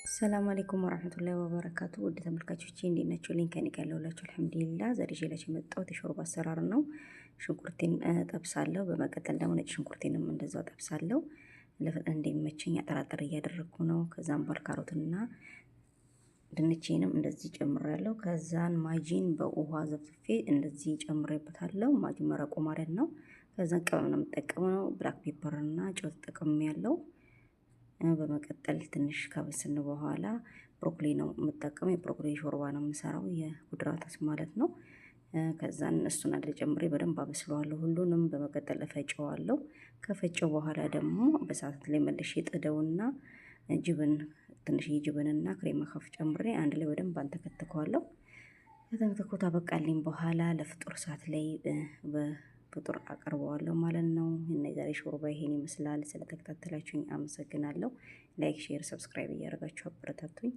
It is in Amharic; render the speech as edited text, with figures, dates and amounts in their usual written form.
ሰላም አለይኩም ወራህመቱላሂ ወበረካቱ። ውድ ተመልካቾቼ እንዴት ናችሁ? ሊንክ ከኔ ጋር ያለውላችሁ አልሐምዱሊላህ። ዛሬ ይዤላችሁ የመጣሁት የሾርባ አሰራር ነው። ሽንኩርቴን ጠብሳለሁ። በመቀጠል ደግሞ ነጭ ሽንኩርቴንም እንደዛው ጠብሳለሁ። ለፍጥነት እንዲመቸኝ አጠራጠር እያደረግኩ ነው። ከዛም ባል ካሮትና ድንቼንም እንደዚህ ጨምሬያለሁ። ከዛን ማጂን በውሃ ዘፍዝፌ እንደዚህ ጨምሬበታለሁ። ማጂን መረቆ ማለት ነው። ከዛን ቅመም ነው የምጠቀመው። ብላክ ፔፐር እና ጨው ተጠቅሜያለሁ። በመቀጠል ትንሽ ከበስን በኋላ ብሮኮሊ ነው የምጠቀመው። የብሮኮሊ ሾርባ ነው የምሰራው፣ የኩድራታስ ማለት ነው። ከዛን እሱን አንድ ጨምሬ በደንብ አበስለዋለሁ ሁሉንም። በመቀጠል እፈጨዋለሁ። ከፈጨው በኋላ ደግሞ በሰዓት ላይ መልሼ ጥደውና ጅብን ትንሽ ጅብንና ክሬም ከፍ ጨምሬ አንድ ላይ በደንብ አንተከትከዋለሁ። ከተንተኮታ በቃልኝ በኋላ ለፍጡር ሰዓት ላይ ፍጡር አቀርበዋለሁ ማለት ነው። እና የዛሬ ሾርባ ይሄን ይመስላል። ስለተከታተላችሁኝ አመሰግናለሁ። ላይክ፣ ሼር፣ ሰብስክራይብ እያደረጋችሁ አበረታቱኝ።